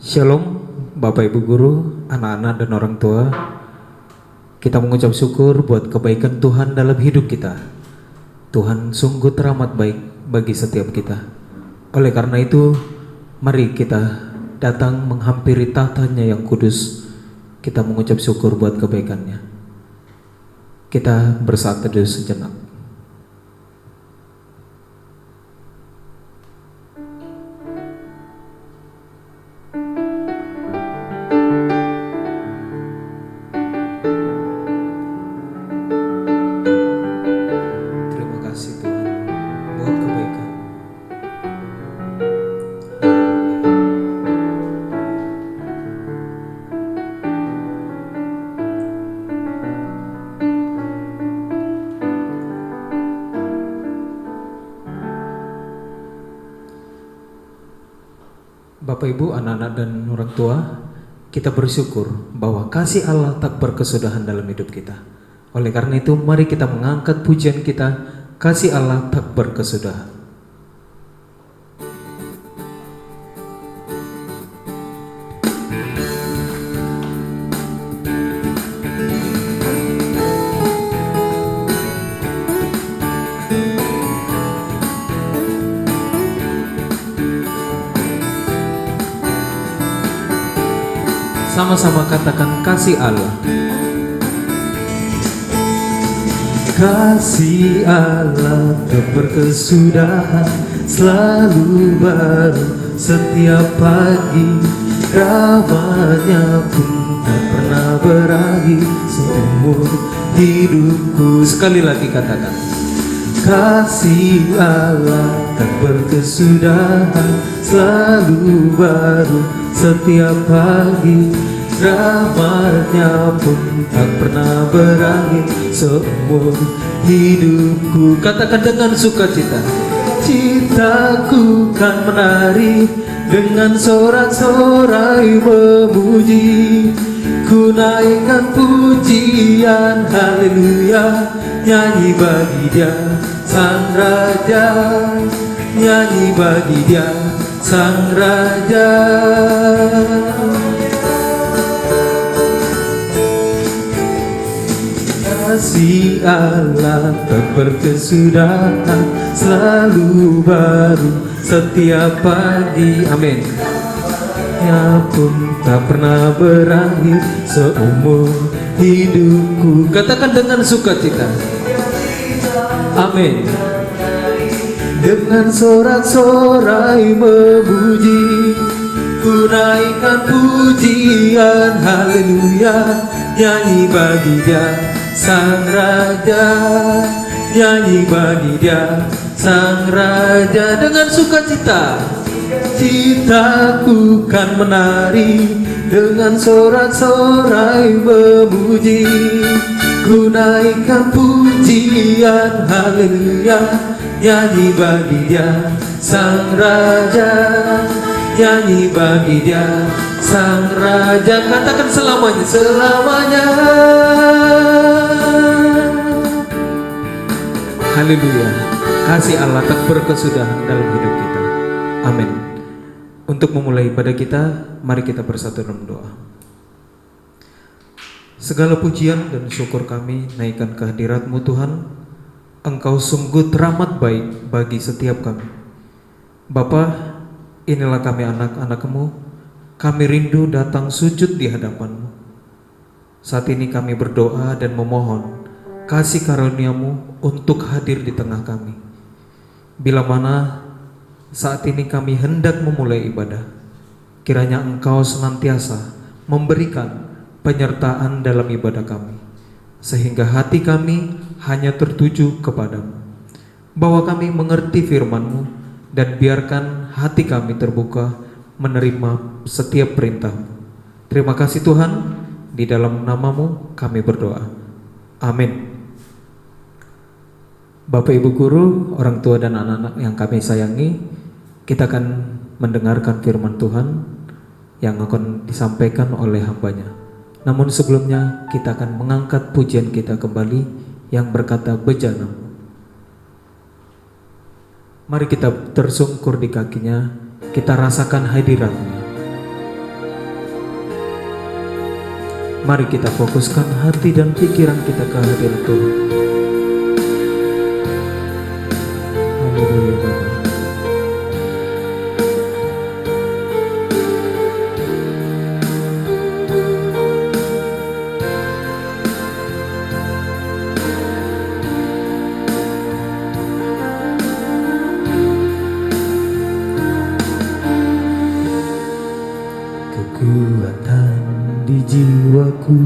Shalom, Bapak Ibu Guru, anak-anak dan orang tua. Kita mengucap syukur buat kebaikan Tuhan dalam hidup kita. Tuhan sungguh teramat baik bagi setiap kita. Oleh karena itu, mari kita datang menghampiri tahtanya yang kudus. Kita mengucap syukur buat kebaikannya. Kita bersatu teduh sejenak. Terima kasih Tuhan buat kebaikan. Bapak Ibu, anak-anak dan orang tua, kita bersyukur bahwa kasih Allah tak berkesudahan dalam hidup kita. Oleh karena itu, mari kita mengangkat pujian kita, kasih Allah tak berkesudahan. Sama-sama katakan kasih Allah. Kasih Allah tak berkesudahan, selalu baru setiap pagi. Ramanya pun tak pernah berakhir seumur hidupku. Sekali lagi katakan, kasih Allah tak berkesudahan, selalu baru setiap pagi. Rahmatnya pun tak pernah berakhir seumur hidupku. Katakan dengan sukacita, citaku kan menari dengan sorak-sorai memuji. Ku naikkan pujian haleluya, nyanyi bagi Dia Sang Raja, nyanyi bagi Dia Sang Raja. Kasih Allah tak berkesudahan, selalu baru setiap pagi. Amin. Ya pun tak pernah berakhir seumur hidupku. Katakan dengan sukacita. Amin. Dengan sorak-sorai memuji, ku naikkan pujian haleluya, nyanyi bagi Dia Sang Raja, nyanyi bagi Dia Sang Raja. Dengan sukacita, citaku kan menari dengan sorak-sorai memuji. Ku naikkan pujian haleluya, nyanyi bagi Dia Sang Raja, nyanyi bagi Dia Sang Raja. Katakan selamanya, selamanya. Haleluya. Kasih Allah tak berkesudahan dalam hidup kita. Amin. Untuk memulai ibadah kita, mari kita bersatu dalam doa. Segala pujian dan syukur kami naikkan kehadirat-Mu Tuhan. Engkau sungguh teramat baik bagi setiap kami. Bapa, inilah kami anak-anak-Mu. Kami rindu datang sujud di hadapan-Mu. Saat ini kami berdoa dan memohon kasih karunia-Mu untuk hadir di tengah kami. Bila mana saat ini kami hendak memulai ibadah, kiranya Engkau senantiasa memberikan penyertaan dalam ibadah kami, sehingga hati kami hanya tertuju kepadamu. Bawa kami mengerti firman-Mu, dan biarkan hati kami terbuka menerima setiap perintah-Mu. Terima kasih Tuhan, di dalam nama-Mu kami berdoa. Amin. Bapak Ibu Guru, orang tua dan anak-anak yang kami sayangi, kita akan mendengarkan firman Tuhan yang akan disampaikan oleh hamba-Nya. Namun sebelumnya kita akan mengangkat pujian kita kembali yang berkata bejana. Mari kita tersungkur di kakinya, kita rasakan hadirat-Nya. Mari kita fokuskan hati dan pikiran kita ke hadirat Tuhan. Haleluya Bapa. Kekuatan di jiwaku,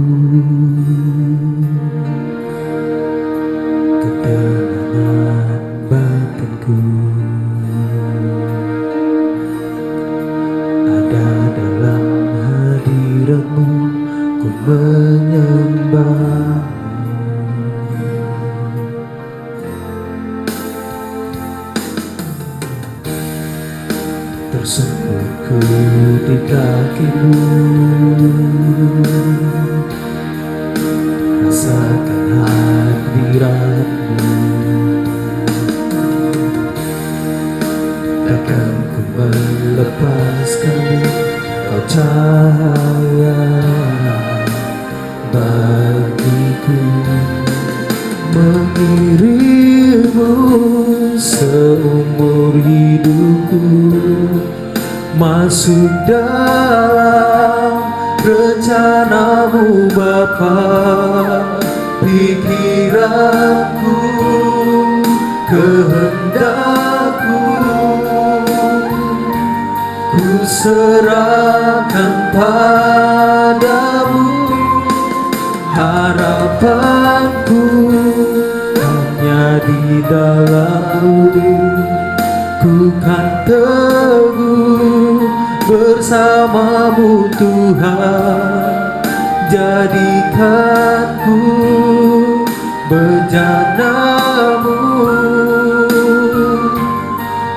ketenangan batinku, ada dalam hadirat-Mu, ku menyembah. Tersungkur ku di kaki-Mu, rasakan hadirat-Mu. Takkan ku melepaskan-Mu, Kau cahaya bagiku. Mengirim-Mu seumur hidupku, masuk dalam rencana-Mu Bapa. Pikiranku, kehendakku, ku serahkan padamu. Harapanku hanya di dalam-Mu, ku kan teguh bersama-Mu Tuhan. Jadikanku bejana-Mu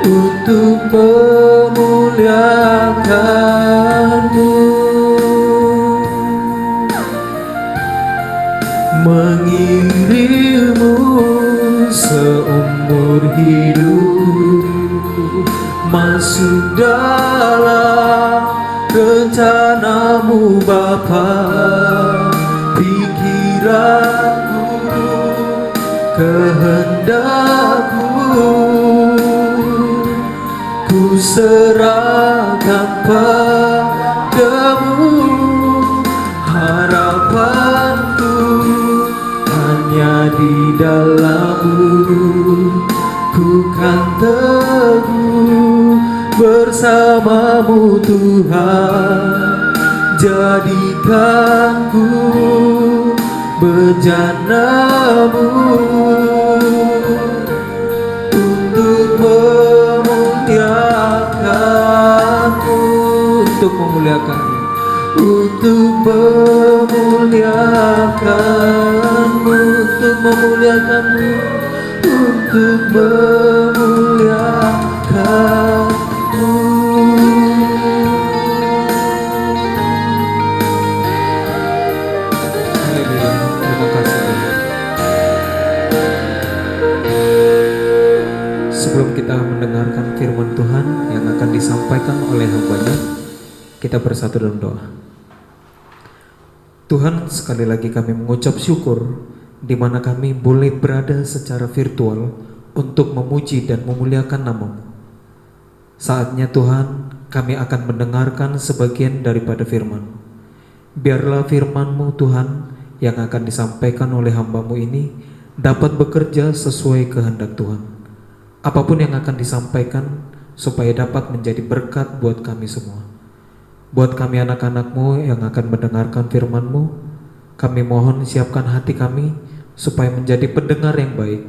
untuk memuliakan-Mu. Mengirim-Mu seumur hidup, masuk dalam rencana-Mu Bapa. Pikiranku, kehendakku, ku serahkan padamu. Harapanku hanya di dalam-Mu, ku kan teguh bersama-Mu Tuhan. Jadikanku bejana-Mu untuk memuliakan-Mu, untuk memuliakan-Mu, untuk memuliakan-Mu, untuk memuliakan-Mu, untuk memuliakan-Mu. Haleluya, terima kasih Tuhan. Sebelum kita mendengarkan firman Tuhan yang akan disampaikan oleh hamba-Nya, kita bersatu dalam doa. Tuhan, sekali lagi kami mengucap syukur di mana kami boleh berada secara virtual untuk memuji dan memuliakan nama-Mu. Saatnya Tuhan, kami akan mendengarkan sebagian daripada firman-Mu. Biarlah firman-Mu Tuhan yang akan disampaikan oleh hamba-Mu ini dapat bekerja sesuai kehendak Tuhan. Apapun yang akan disampaikan supaya dapat menjadi berkat buat kami semua. Buat kami anak-anak-Mu yang akan mendengarkan firman-Mu, kami mohon siapkan hati kami supaya menjadi pendengar yang baik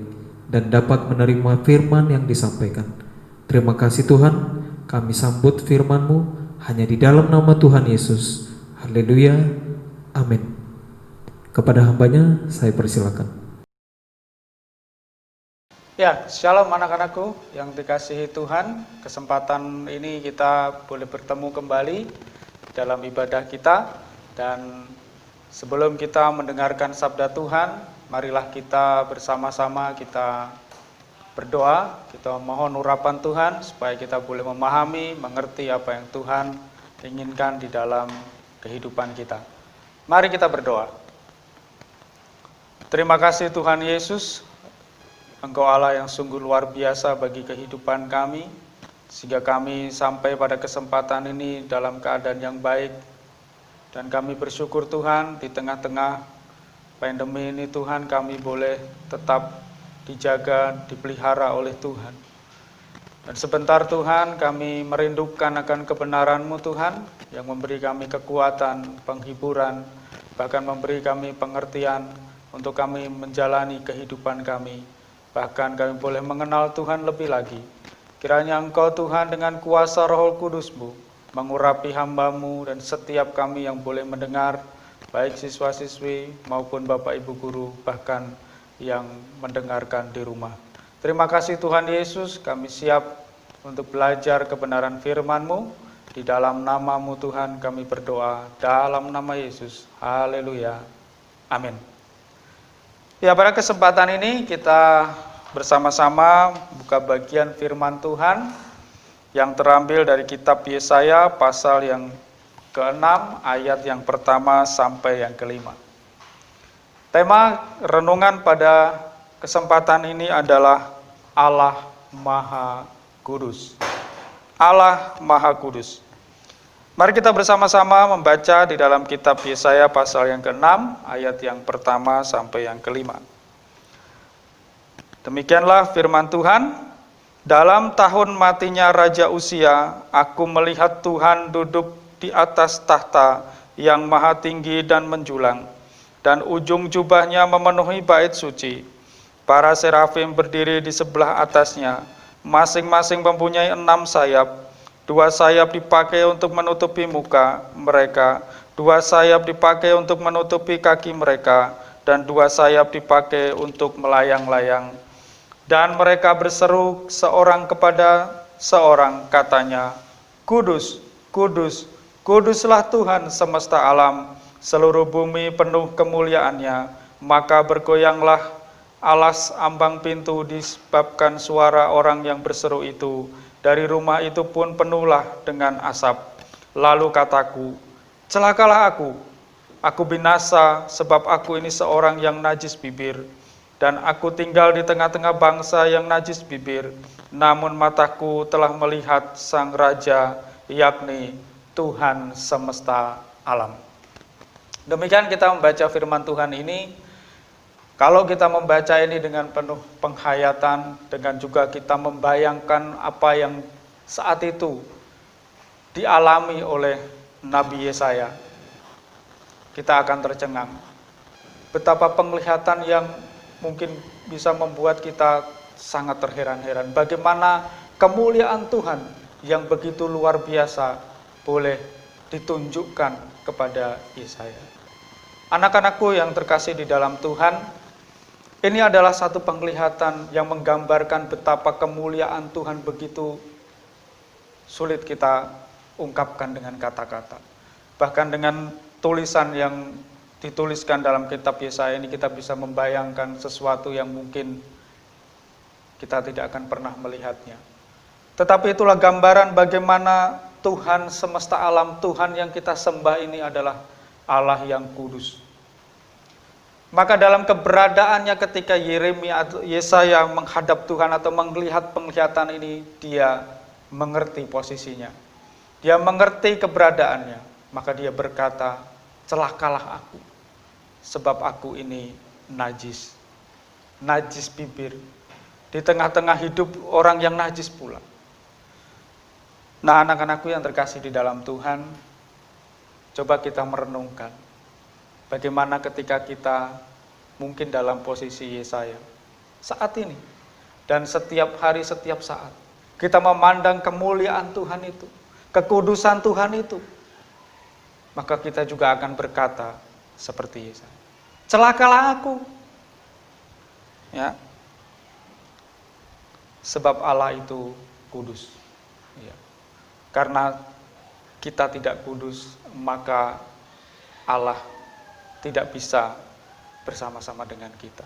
dan dapat menerima firman yang disampaikan. Terima kasih Tuhan, kami sambut firman-Mu hanya di dalam nama Tuhan Yesus. Haleluya, amin. Kepada hamba-Nya saya persilakan. Ya, shalom anak-anakku yang dikasihi Tuhan. Kesempatan ini kita boleh bertemu kembali dalam ibadah kita. Dan sebelum kita mendengarkan sabda Tuhan, marilah kita bersama-sama kita berdoa. Kita mohon urapan Tuhan supaya kita boleh memahami, mengerti apa yang Tuhan inginkan di dalam kehidupan kita. Mari kita berdoa. Terima kasih Tuhan Yesus, Engkau Allah yang sungguh luar biasa bagi kehidupan kami, sehingga kami sampai pada kesempatan ini dalam keadaan yang baik. Dan kami bersyukur Tuhan, di tengah-tengah pandemi ini Tuhan, kami boleh tetap dijaga, dipelihara oleh Tuhan. Dan sebentar Tuhan, kami merindukan akan kebenaran-Mu Tuhan, yang memberi kami kekuatan, penghiburan, bahkan memberi kami pengertian untuk kami menjalani kehidupan kami. Bahkan kami boleh mengenal Tuhan lebih lagi. Kiranya Engkau Tuhan dengan kuasa Roh Kudus-Mu mengurapi hamba-Mu dan setiap kami yang boleh mendengar, baik siswa-siswi maupun Bapak Ibu Guru, bahkan yang mendengarkan di rumah. Terima kasih Tuhan Yesus, kami siap untuk belajar kebenaran firman-Mu. Di dalam nama-Mu Tuhan kami berdoa, dalam nama Yesus. Haleluya. Amin. Ya, pada kesempatan ini kita bersama-sama buka bagian firman Tuhan yang terambil dari kitab Yesaya pasal yang ke-6 ayat yang pertama sampai yang ke-5. Tema renungan pada kesempatan ini adalah Allah Maha Kudus. Allah Maha Kudus. Mari kita bersama-sama membaca di dalam kitab Yesaya pasal yang ke-6 ayat yang pertama sampai yang ke-5. Demikianlah firman Tuhan, dalam tahun matinya Raja Uzia, aku melihat Tuhan duduk di atas tahta yang maha tinggi dan menjulang, dan ujung jubahnya memenuhi bait suci. Para serafim berdiri di sebelah atasnya, masing-masing mempunyai 6 sayap. 2 sayap dipakai untuk menutupi muka mereka, 2 sayap dipakai untuk menutupi kaki mereka, dan 2 sayap dipakai untuk melayang-layang. Dan mereka berseru seorang kepada seorang, katanya, Kudus, Kudus, Kuduslah Tuhan semesta alam, seluruh bumi penuh kemuliaannya. Maka bergoyanglah alas ambang pintu disebabkan suara orang yang berseru itu. Dari rumah itu pun penuhlah dengan asap. Lalu kataku, celakalah aku binasa sebab aku ini seorang yang najis bibir. Dan aku tinggal di tengah-tengah bangsa yang najis bibir. Namun mataku telah melihat Sang Raja, yakni Tuhan semesta alam. Demikian kita membaca firman Tuhan ini. Kalau kita membaca ini dengan penuh penghayatan, dengan juga kita membayangkan apa yang saat itu dialami oleh Nabi Yesaya, kita akan tercengang. Betapa penglihatan yang mungkin bisa membuat kita sangat terheran-heran. Bagaimana kemuliaan Tuhan yang begitu luar biasa boleh ditunjukkan kepada Yesaya. Anak-anakku yang terkasih di dalam Tuhan, ini adalah satu penglihatan yang menggambarkan betapa kemuliaan Tuhan begitu sulit kita ungkapkan dengan kata-kata. Bahkan dengan tulisan yang dituliskan dalam kitab Yesaya ini kita bisa membayangkan sesuatu yang mungkin kita tidak akan pernah melihatnya. Tetapi itulah gambaran bagaimana Tuhan semesta alam, Tuhan yang kita sembah ini adalah Allah yang kudus. Maka dalam keberadaannya ketika Yeremia atau Yesaya menghadap Tuhan atau melihat penglihatan ini, dia mengerti posisinya. Dia mengerti keberadaannya. Maka dia berkata, celakalah aku, sebab aku ini najis. Najis bibir. Di tengah-tengah hidup orang yang najis pula. Nah, anak-anakku yang terkasih di dalam Tuhan, coba kita merenungkan. Bagaimana ketika kita mungkin dalam posisi Yesaya saat ini dan setiap hari, setiap saat kita memandang kemuliaan Tuhan itu, kekudusan Tuhan itu, maka kita juga akan berkata seperti Yesaya, celakalah aku, ya, sebab Allah itu kudus. Ya. Karena kita tidak kudus, maka Allah tidak bisa bersama-sama dengan kita.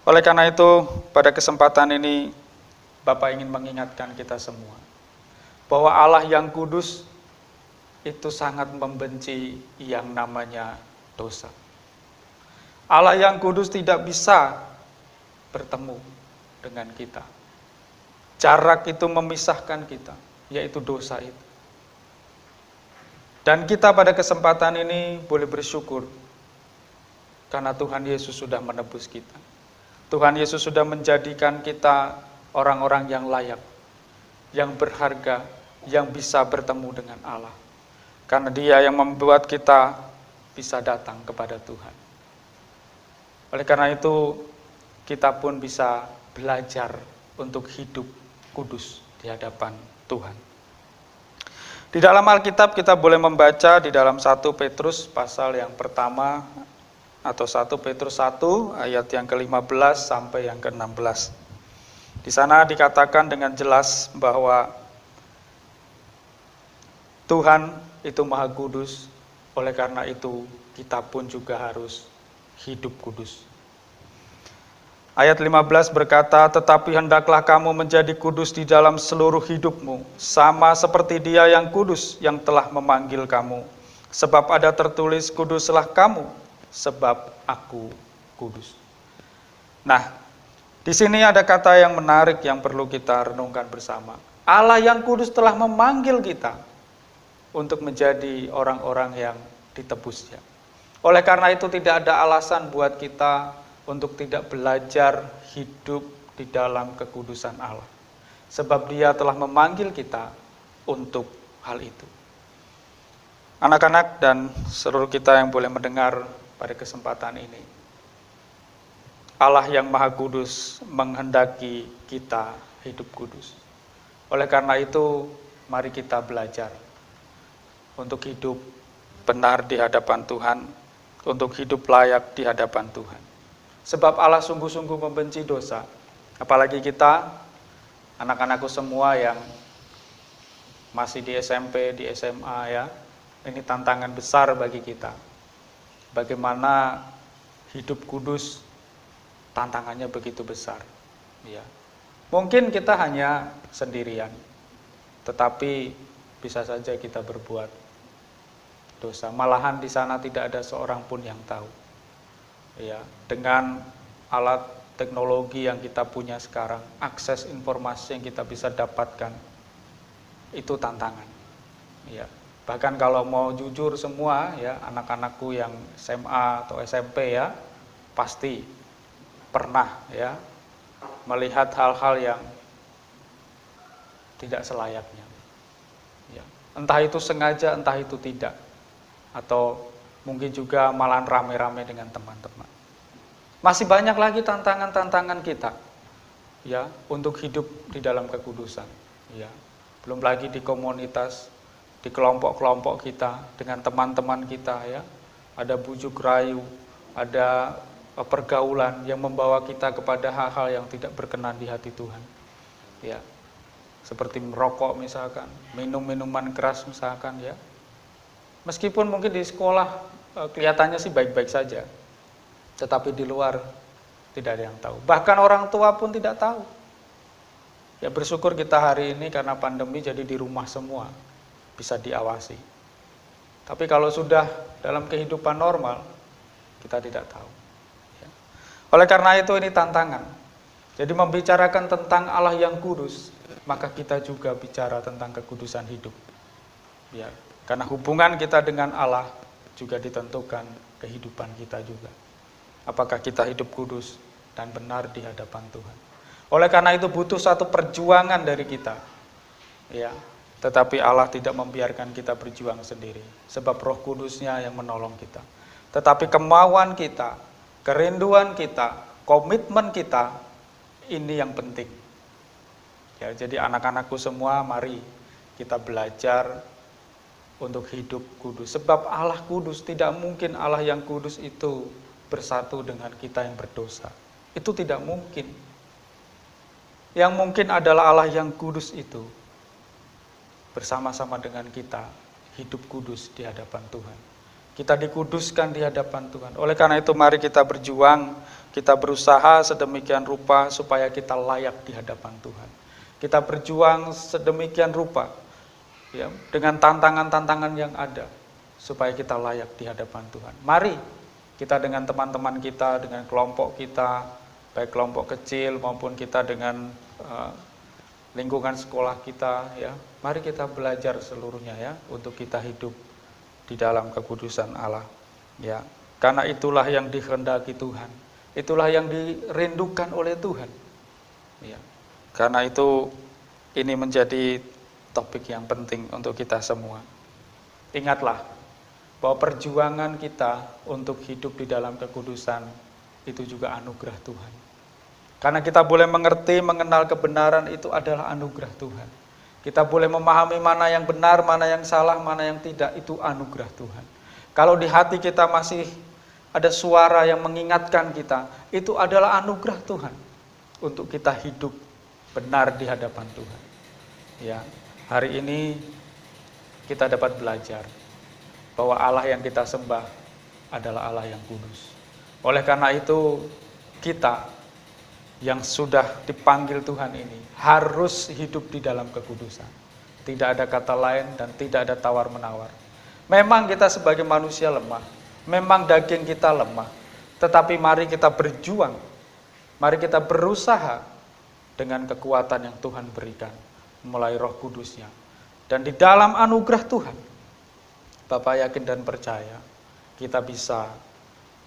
Oleh karena itu, pada kesempatan ini, Bapak ingin mengingatkan kita semua, bahwa Allah yang kudus itu sangat membenci yang namanya dosa. Allah yang kudus tidak bisa bertemu dengan kita. Jarak itu memisahkan kita, yaitu dosa itu. Dan kita pada kesempatan ini boleh bersyukur karena Tuhan Yesus sudah menebus kita. Tuhan Yesus sudah menjadikan kita orang-orang yang layak, yang berharga, yang bisa bertemu dengan Allah. Karena Dia yang membuat kita bisa datang kepada Tuhan. Oleh karena itu, kita pun bisa belajar untuk hidup kudus di hadapan Tuhan. Di dalam Alkitab kita boleh membaca di dalam 1 Petrus pasal yang pertama atau 1 Petrus 1 ayat yang ke-15 sampai yang ke-16. Di sana dikatakan dengan jelas bahwa Tuhan itu Maha Kudus, oleh karena itu kita pun juga harus hidup kudus. Ayat 15 berkata, tetapi hendaklah kamu menjadi kudus di dalam seluruh hidupmu, sama seperti Dia yang kudus yang telah memanggil kamu. Sebab ada tertulis, kuduslah kamu, sebab aku kudus. Nah, di sini ada kata yang menarik yang perlu kita renungkan bersama. Allah yang kudus telah memanggil kita untuk menjadi orang-orang yang ditebusnya. Oleh karena itu tidak ada alasan buat kita untuk tidak belajar hidup di dalam kekudusan Allah. Sebab Dia telah memanggil kita untuk hal itu. Anak-anak dan seluruh kita yang boleh mendengar pada kesempatan ini, Allah yang Maha Kudus menghendaki kita hidup kudus. Oleh karena itu, mari kita belajar untuk hidup benar di hadapan Tuhan, untuk hidup layak di hadapan Tuhan. Sebab Allah sungguh-sungguh membenci dosa. Apalagi kita, anak-anakku semua yang masih di SMP, di SMA ya. Ini tantangan besar bagi kita. Bagaimana hidup kudus, tantangannya begitu besar. Ya. Mungkin kita hanya sendirian, tetapi bisa saja kita berbuat dosa. Malahan di sana tidak ada seorang pun yang tahu. Ya, dengan alat teknologi yang kita punya sekarang, akses informasi yang kita bisa dapatkan, itu tantangan. Ya, bahkan kalau mau jujur semua, ya anak-anakku yang SMA atau SMP ya, pasti pernah ya melihat hal-hal yang tidak selayaknya. Ya, entah itu sengaja, entah itu tidak, atau mungkin juga malahan rame-rame dengan teman-teman. Masih banyak lagi tantangan-tantangan kita ya untuk hidup di dalam kekudusan ya. Belum lagi di komunitas, di kelompok-kelompok kita dengan teman-teman kita ya. Ada bujuk rayu, ada pergaulan yang membawa kita kepada hal-hal yang tidak berkenan di hati Tuhan. Ya. Seperti merokok misalkan, minum minuman keras misalkan ya. Meskipun mungkin di sekolah kelihatannya sih baik-baik saja, tetapi di luar tidak ada yang tahu. Bahkan orang tua pun tidak tahu. Ya bersyukur kita hari ini karena pandemi jadi di rumah semua, bisa diawasi. Tapi kalau sudah dalam kehidupan normal, kita tidak tahu. Ya. Oleh karena itu ini tantangan. Jadi membicarakan tentang Allah yang kudus, maka kita juga bicara tentang kekudusan hidup. Ya. Karena hubungan kita dengan Allah juga ditentukan kehidupan kita juga. Apakah kita hidup kudus dan benar di hadapan Tuhan. Oleh karena itu butuh satu perjuangan dari kita. Ya, tetapi Allah tidak membiarkan kita berjuang sendiri. Sebab Roh Kudusnya yang menolong kita. Tetapi kemauan kita, kerinduan kita, komitmen kita, ini yang penting. Ya, jadi anak-anakku semua, mari kita belajar untuk hidup kudus. Sebab Allah kudus, tidak mungkin Allah yang kudus itu bersatu dengan kita yang berdosa. Itu tidak mungkin. Yang mungkin adalah Allah yang kudus itu bersama-sama dengan kita hidup kudus di hadapan Tuhan. Kita dikuduskan di hadapan Tuhan. Oleh karena itu mari kita berjuang, kita berusaha sedemikian rupa supaya kita layak di hadapan Tuhan. Kita berjuang sedemikian rupa ya, dengan tantangan-tantangan yang ada supaya kita layak di hadapan Tuhan. Mari kita dengan teman-teman kita, dengan kelompok kita, baik kelompok kecil maupun kita dengan lingkungan sekolah kita, ya. Mari kita belajar seluruhnya, ya, untuk kita hidup di dalam kekudusan Allah, ya. Karena itulah yang dikehendaki Tuhan, itulah yang dirindukan oleh Tuhan, ya. Karena itu ini menjadi topik yang penting untuk kita semua. Ingatlah bahwa perjuangan kita untuk hidup di dalam kekudusan itu juga anugerah Tuhan. Karena kita boleh mengerti, mengenal kebenaran itu adalah anugerah Tuhan. Kita boleh memahami mana yang benar, mana yang salah, mana yang tidak, itu anugerah Tuhan. Kalau di hati kita masih ada suara yang mengingatkan kita, itu adalah anugerah Tuhan untuk kita hidup benar di hadapan Tuhan. Ya, hari ini kita dapat belajar bahwa Allah yang kita sembah adalah Allah yang kudus. Oleh karena itu, kita yang sudah dipanggil Tuhan ini harus hidup di dalam kekudusan. Tidak ada kata lain dan tidak ada tawar-menawar. Memang kita sebagai manusia lemah, memang daging kita lemah, tetapi mari kita berjuang, mari kita berusaha dengan kekuatan yang Tuhan berikan, mulai Roh Kudusnya. Dan di dalam anugerah Tuhan, Bapak yakin dan percaya, kita bisa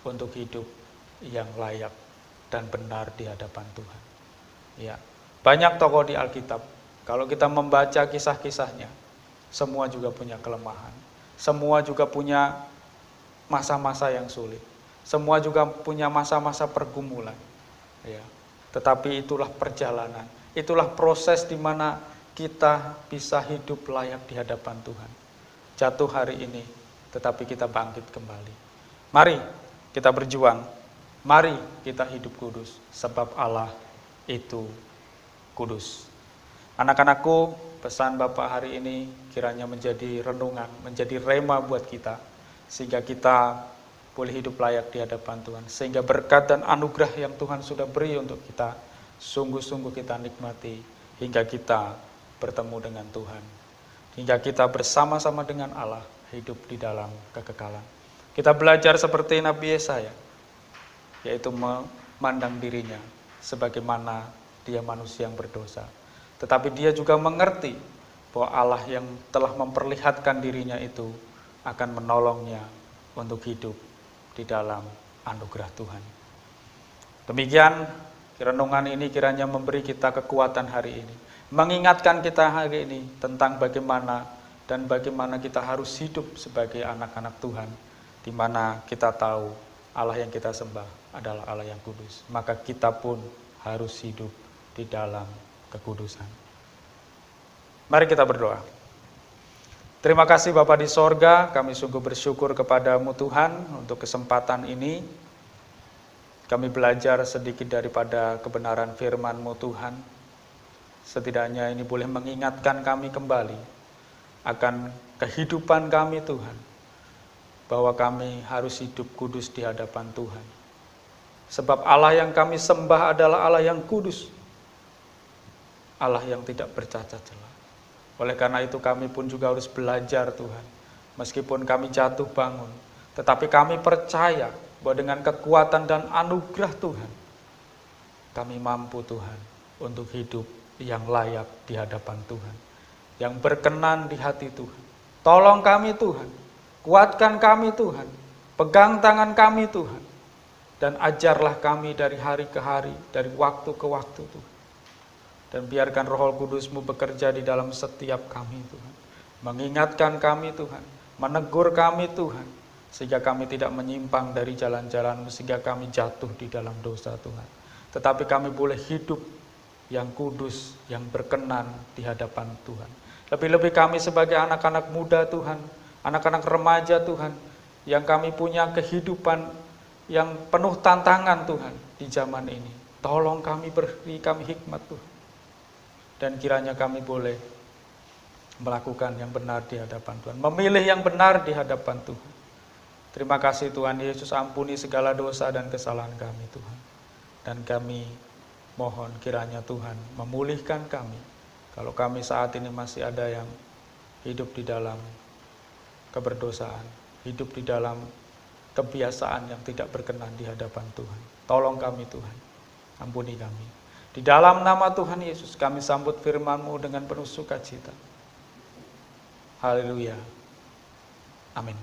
untuk hidup yang layak dan benar di hadapan Tuhan. Ya, banyak tokoh di Alkitab, kalau kita membaca kisah-kisahnya, semua juga punya kelemahan, semua juga punya masa-masa yang sulit, semua juga punya masa-masa pergumulan. Ya, tetapi itulah perjalanan, itulah proses di mana kita bisa hidup layak di hadapan Tuhan. Jatuh hari ini, tetapi kita bangkit kembali. Mari kita berjuang. Mari kita hidup kudus, sebab Allah itu kudus. Anak-anakku, pesan Bapak hari ini kiranya menjadi renungan, menjadi rema buat kita, sehingga kita boleh hidup layak di hadapan Tuhan. Sehingga berkat dan anugerah yang Tuhan sudah beri untuk kita, sungguh-sungguh kita nikmati, hingga kita bertemu dengan Tuhan. Hingga kita bersama-sama dengan Allah, hidup di dalam kekekalan. Kita belajar seperti Nabi Yesaya, yaitu memandang dirinya sebagaimana dia manusia yang berdosa. Tetapi dia juga mengerti bahwa Allah yang telah memperlihatkan dirinya itu akan menolongnya untuk hidup di dalam anugerah Tuhan. Demikian renungan ini kiranya memberi kita kekuatan hari ini, mengingatkan kita hari ini tentang bagaimana kita harus hidup sebagai anak-anak Tuhan, di mana kita tahu Allah yang kita sembah adalah Allah yang kudus, maka kita pun harus hidup di dalam kekudusan. Mari kita berdoa. Terima kasih Bapa di sorga, kami sungguh bersyukur kepadamu Tuhan untuk kesempatan ini. Kami belajar sedikit daripada kebenaran firman-Mu Tuhan. Setidaknya ini boleh mengingatkan kami kembali akan kehidupan kami Tuhan, bahwa kami harus hidup kudus di hadapan Tuhan. Sebab Allah yang kami sembah adalah Allah yang kudus, Allah yang tidak bercacat celah. Oleh karena itu kami pun juga harus belajar Tuhan. Meskipun kami jatuh bangun, tetapi kami percaya bahwa dengan kekuatan dan anugerah Tuhan, kami mampu Tuhan untuk hidup yang layak di hadapan Tuhan, yang berkenan di hati Tuhan. Tolong kami Tuhan, kuatkan kami Tuhan, pegang tangan kami Tuhan, dan ajarlah kami dari hari ke hari, dari waktu ke waktu Tuhan. Dan biarkan Roh Kudus-Mu bekerja di dalam setiap kami Tuhan. Mengingatkan kami Tuhan, menegur kami Tuhan, sehingga kami tidak menyimpang dari jalan-jalan-Mu, sehingga kami jatuh di dalam dosa Tuhan. Tetapi kami boleh hidup yang kudus, yang berkenan di hadapan Tuhan. Lebih-lebih kami sebagai anak-anak muda Tuhan, anak-anak remaja Tuhan, yang kami punya kehidupan yang penuh tantangan Tuhan di zaman ini. Tolong kami, beri kami hikmat Tuhan. Dan kiranya kami boleh melakukan yang benar di hadapan Tuhan, memilih yang benar di hadapan Tuhan. Terima kasih Tuhan Yesus, ampuni segala dosa dan kesalahan kami Tuhan. Dan kami mohon kiranya Tuhan memulihkan kami, kalau kami saat ini masih ada yang hidup di dalam keberdosaan, hidup di dalam kebiasaan yang tidak berkenan di hadapan Tuhan. Tolong kami Tuhan, ampuni kami. Di dalam nama Tuhan Yesus kami sambut firman-Mu dengan penuh sukacita. Haleluya. Amin.